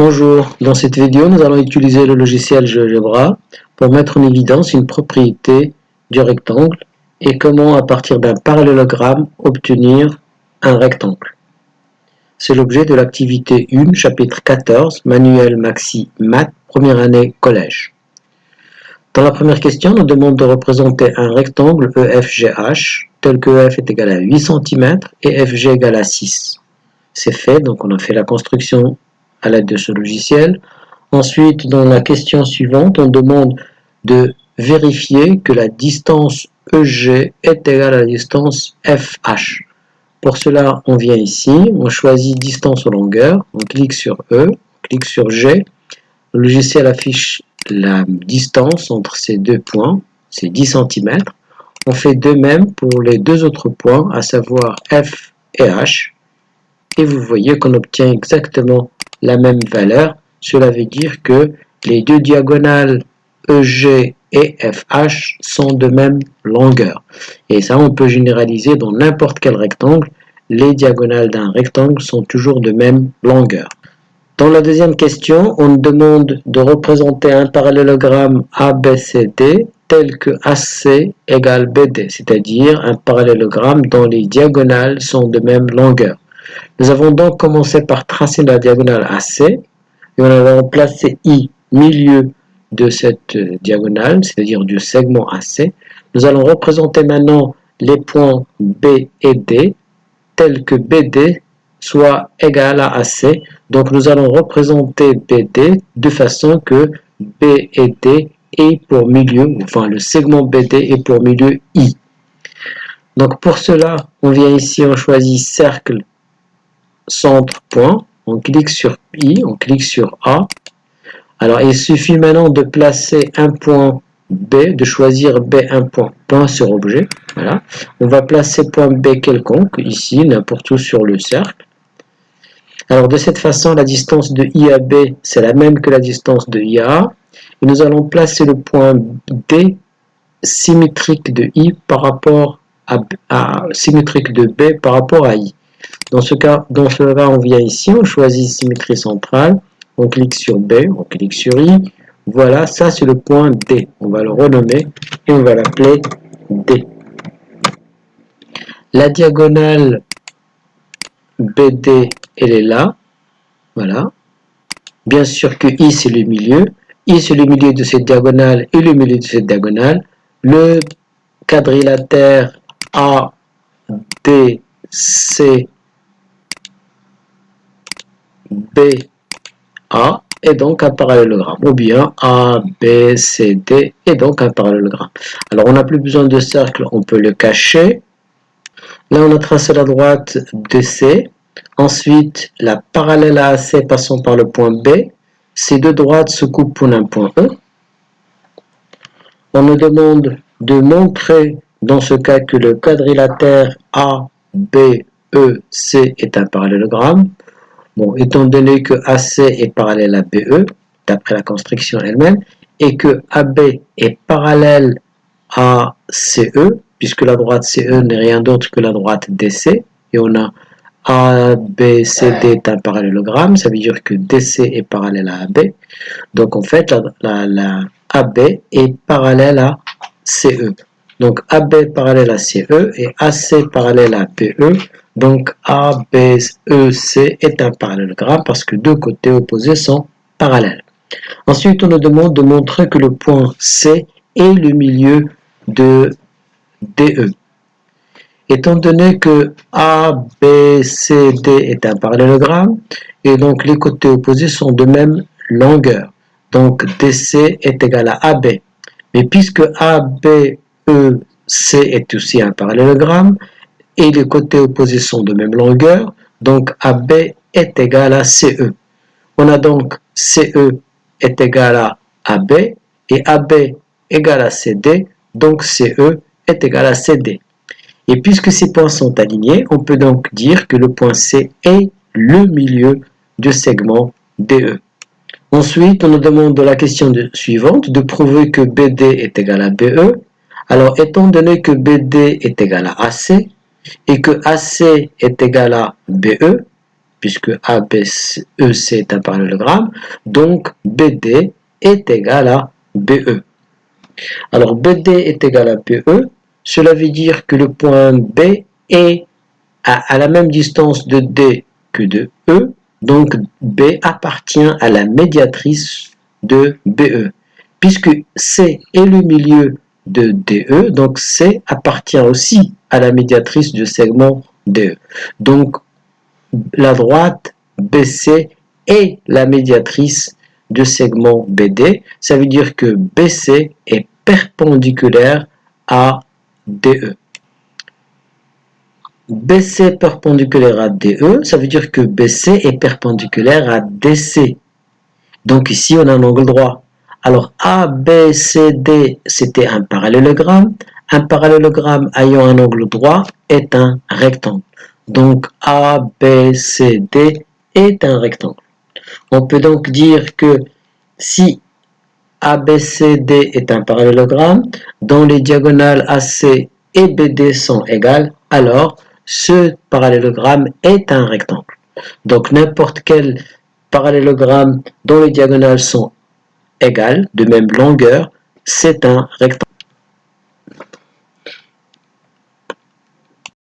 Bonjour, dans cette vidéo, nous allons utiliser le logiciel GeoGebra pour mettre en évidence une propriété du rectangle et comment, à partir d'un parallélogramme, obtenir un rectangle. C'est l'objet de l'activité 1, chapitre 14, manuel Maxi Math, première année collège. Dans la première question, on nous demande de représenter un rectangle EFGH tel que EF est égal à 8 cm et FG égal à 6. C'est fait, donc on a fait la construction à l'aide de ce logiciel. Ensuite, dans la question suivante, on demande de vérifier que la distance EG est égale à la distance FH. Pour cela, on vient ici, on choisit distance aux longueurs, on clique sur E, on clique sur G. Le logiciel affiche la distance entre ces deux points, c'est 10 cm. On fait de même pour les deux autres points, à savoir F et H. Et vous voyez qu'on obtient exactement la même valeur. Cela veut dire que les deux diagonales EG et FH sont de même longueur. Et ça, on peut généraliser dans n'importe quel rectangle. Les diagonales d'un rectangle sont toujours de même longueur. Dans la deuxième question, on demande de représenter un parallélogramme ABCD tel que AC égale BD, c'est-à-dire un parallélogramme dont les diagonales sont de même longueur. Nous avons donc commencé par tracer la diagonale AC et on a placé I milieu de cette diagonale, c'est-à-dire du segment AC. Nous allons représenter maintenant les points B et D tels que BD soit égal à AC. Donc nous allons représenter BD de façon que B et D est pour milieu, enfin le segment BD est pour milieu I. Donc pour cela, on vient ici, on choisit cercle, centre, point, on clique sur I, on clique sur A. Alors il suffit maintenant de placer un point B, de choisir B un point, point sur objet. Voilà. On va placer point B quelconque, ici, n'importe où sur le cercle. Alors de cette façon, la distance de I à B, c'est la même que la distance de I à A. Et nous allons placer le point D symétrique de I par rapport symétrique de B par rapport à I. Dans ce cas, on vient ici, on choisit symétrie centrale, on clique sur B, on clique sur I. Voilà, ça c'est le point D. On va le renommer et on va l'appeler D. La diagonale BD, elle est là. Voilà. Bien sûr que I c'est le milieu. I c'est le milieu de cette diagonale et le milieu de cette diagonale. Le quadrilatère ADC BA est donc un parallélogramme, ou bien ABCD est donc un parallélogramme. Alors on n'a plus besoin de cercle, on peut le cacher. Là on a tracé la droite DC, ensuite la parallèle à AC passant par le point B. Ces deux droites se coupent pour un point E. On nous demande de montrer dans ce cas que le quadrilatère ABEC est un parallélogramme. Bon, étant donné que AC est parallèle à BE, d'après la construction elle-même, et que AB est parallèle à CE, puisque la droite CE n'est rien d'autre que la droite DC, et on a ABCD est un parallélogramme, ça veut dire que DC est parallèle à AB. Donc en fait, la AB est parallèle à CE. Donc AB parallèle à CE et AC parallèle à BE. Donc ABEC est un parallélogramme parce que deux côtés opposés sont parallèles. Ensuite, on nous demande de montrer que le point C est le milieu de DE. Étant donné que ABCD est un parallélogramme, et donc les côtés opposés sont de même longueur. Donc DC est égal à AB. Mais puisque ABEC est aussi un parallélogramme, et les côtés opposés sont de même longueur, donc AB est égal à CE. On a donc CE est égal à AB, et AB égal à CD, donc CE est égal à CD. Et puisque ces points sont alignés, on peut donc dire que le point C est le milieu du segment DE. Ensuite, on nous demande dans la question suivante de prouver que BD est égal à BE. Alors, étant donné que BD est égal à AC et que AC est égal à BE, puisque ABEC est un parallélogramme, donc BD est égal à BE. Alors BD est égal à BE, cela veut dire que le point B est à la même distance de D que de E, donc B appartient à la médiatrice de BE. Puisque C est le milieu de DE, donc C appartient aussi à la médiatrice du segment DE. Donc la droite BC est la médiatrice du segment BD, ça veut dire que BC est perpendiculaire à DE. BC perpendiculaire à DE, ça veut dire que BC est perpendiculaire à DC. Donc ici, on a un angle droit. Alors ABCD, c'était un parallélogramme. Un parallélogramme ayant un angle droit est un rectangle. Donc ABCD est un rectangle. On peut donc dire que si ABCD est un parallélogramme, dont les diagonales AC et BD sont égales, alors ce parallélogramme est un rectangle. Donc n'importe quel parallélogramme dont les diagonales sont égales, de même longueur, c'est un rectangle.